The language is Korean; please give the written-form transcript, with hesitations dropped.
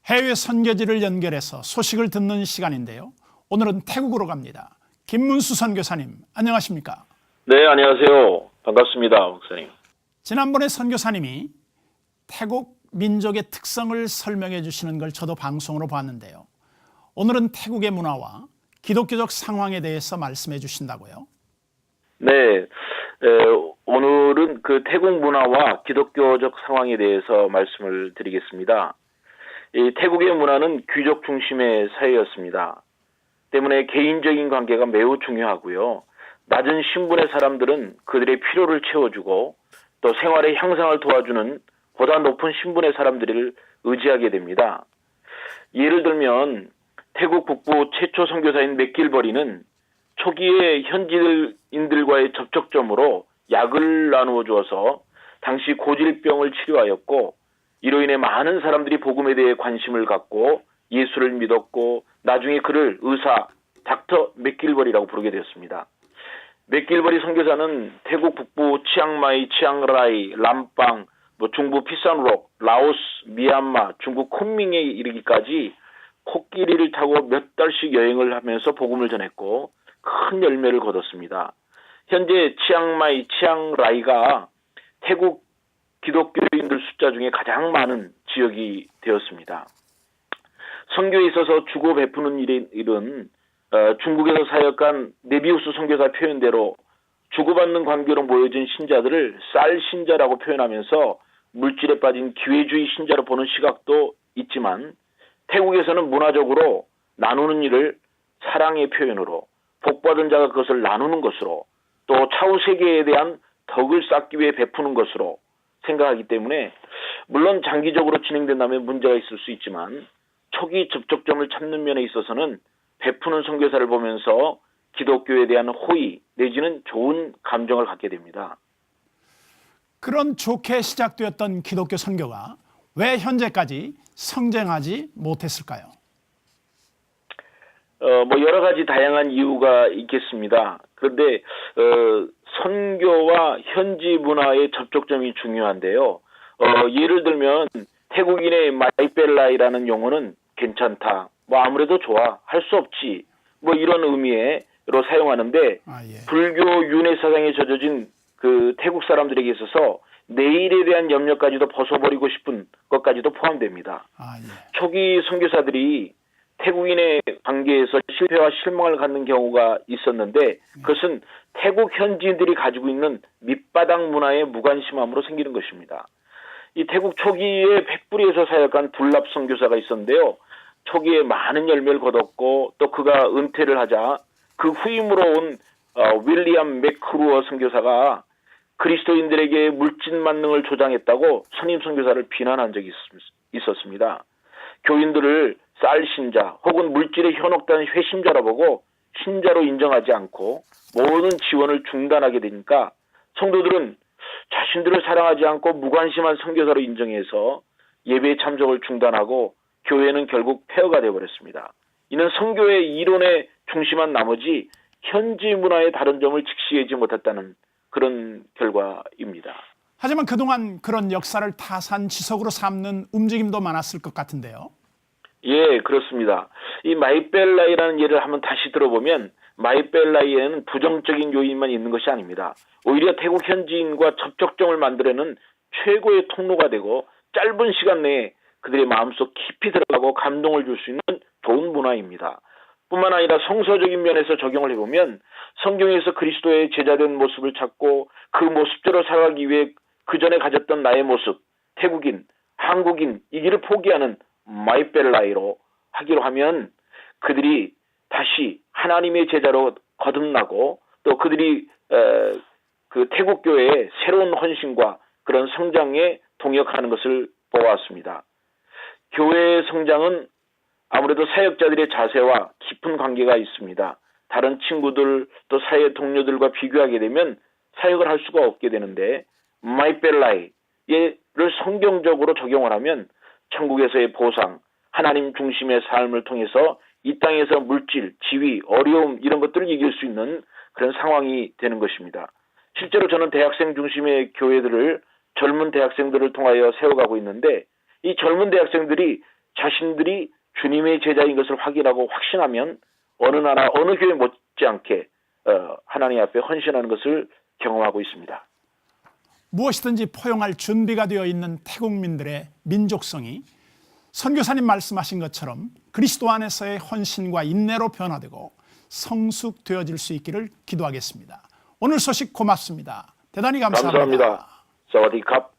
해외 선교지를 연결해서 소식을 듣는 시간인데요. 오늘은 태국으로 갑니다. 김문수 선교사님, 안녕하십니까? 네, 안녕하세요. 반갑습니다, 목사님. 지난번에 선교사님이 태국 민족의 특성을 설명해 주시는 걸 저도 방송으로 봤는데요. 오늘은 태국의 문화와 기독교적 상황에 대해서 말씀해 주신다고요? 네, 오늘은 그 태국 문화와 기독교적 상황에 대해서 말씀을 드리겠습니다. 이 태국의 문화는 귀족 중심의 사회였습니다. 때문에 개인적인 관계가 매우 중요하고요. 낮은 신분의 사람들은 그들의 필요를 채워주고 또 생활의 향상을 도와주는 보다 높은 신분의 사람들을 의지하게 됩니다. 예를 들면 태국 북부 최초 선교사인 맥길버리는 초기에 현지인들과의 접촉점으로 약을 나누어 주어서 당시 고질병을 치료하였고, 이로 인해 많은 사람들이 복음에 대해 관심을 갖고 예수를 믿었고, 나중에 그를 의사 닥터 맥길버리라고 부르게 되었습니다. 맥길버리 선교사는 태국 북부 치앙마이, 치앙라이, 람빵, 중부 피산록, 라오스, 미얀마, 중국 쿤밍에 이르기까지 코끼리를 타고 몇 달씩 여행을 하면서 복음을 전했고 큰 열매를 거뒀습니다. 현재 치앙마이, 치앙라이가 태국 기독교인들 숫자 중에 가장 많은 지역이 되었습니다. 선교에 있어서 주고 베푸는 일은 중국에서 사역한 네비우스 선교사 표현대로 주고받는 관계로 모여진 신자들을 쌀 신자라고 표현하면서 물질에 빠진 기회주의 신자로 보는 시각도 있지만, 태국에서는 문화적으로 나누는 일을 사랑의 표현으로, 복받은 자가 그것을 나누는 것으로, 또 차후 세계에 대한 덕을 쌓기 위해 베푸는 것으로 생각하기 때문에, 물론 장기적으로 진행된다면 문제가 있을 수 있지만 초기 접촉점을 찾는 면에 있어서는 베푸는 선교사를 보면서 기독교에 대한 호의 내지는 좋은 감정을 갖게 됩니다. 그런 좋게 시작되었던 기독교 선교가 왜 현재까지 성장하지 못했을까요? 여러 가지 다양한 이유가 있겠습니다. 그런데 선교와 현지 문화의 접촉점이 중요한데요. 예를 들면 태국인의 마이벨라이라는 용어는 괜찮다, 아무래도 좋아, 할 수 없지, 이런 의미로 사용하는데, 예. 불교 윤회 사상에 젖어진 그 태국 사람들에게 있어서 내일에 대한 염려까지도 벗어버리고 싶은 것까지도 포함됩니다. 예. 초기 선교사들이 태국인의 관계에서 실패와 실망을 갖는 경우가 있었는데, 그것은 태국 현지인들이 가지고 있는 밑바닥 문화의 무관심함으로 생기는 것입니다. 이 태국 초기에 백부리에서 사역한 둘랍 선교사가 있었는데요. 초기에 많은 열매를 거뒀고 또 그가 은퇴를 하자 그 후임으로 온 윌리엄 맥크루어 선교사가 그리스도인들에게 물질 만능을 조장했다고 선임 선교사를 비난한 적이 있었습니다. 교인들을 쌀 신자 혹은 물질에 현혹된 회심자라 보고 신자로 인정하지 않고 모든 지원을 중단하게 되니까 성도들은 자신들을 사랑하지 않고 무관심한 선교사로 인정해서 예배 참석을 중단하고 교회는 결국 폐허가 되어버렸습니다. 이는 선교의 이론에 중심한 나머지 현지 문화의 다른 점을 직시하지 못했다는 그런 결과입니다. 하지만 그동안 그런 역사를 타산지석으로 삼는 움직임도 많았을 것 같은데요. 예, 그렇습니다. 이 마이벨라이라는 예를 한번 다시 들어보면 마이벨라이에는 부정적인 요인만 있는 것이 아닙니다. 오히려 태국 현지인과 접촉점을 만들어내는 최고의 통로가 되고 짧은 시간 내에 그들의 마음속 깊이 들어가고 감동을 줄 수 있는 좋은 문화입니다. 뿐만 아니라 성서적인 면에서 적용을 해보면 성경에서 그리스도의 제자된 모습을 찾고 그 모습대로 살아가기 위해 그 전에 가졌던 나의 모습, 태국인, 한국인 이 길을 포기하는 마이벨라이로 하기로 하면 그들이 다시 하나님의 제자로 거듭나고 또 그들이 그 태국교회의 새로운 헌신과 그런 성장에 동역하는 것을 보았습니다. 교회의 성장은 아무래도 사역자들의 자세와 깊은 관계가 있습니다. 다른 친구들 또 사회 동료들과 비교하게 되면 사역을 할 수가 없게 되는데, 마이벨라이를 성경적으로 적용을 하면 천국에서의 보상, 하나님 중심의 삶을 통해서 이 땅에서 물질, 지위, 어려움 이런 것들을 이길 수 있는 그런 상황이 되는 것입니다. 실제로 저는 대학생 중심의 교회들을 젊은 대학생들을 통하여 세워가고 있는데, 이 젊은 대학생들이 자신들이 주님의 제자인 것을 확인하고 확신하면 어느 나라 어느 교회 못지않게 하나님 앞에 헌신하는 것을 경험하고 있습니다. 무엇이든지 포용할 준비가 되어 있는 태국민들의 민족성이 선교사님 말씀하신 것처럼 그리스도 안에서의 헌신과 인내로 변화되고 성숙되어질 수 있기를 기도하겠습니다. 오늘 소식 고맙습니다. 대단히 감사합니다. 감사합니다. 사와디캅.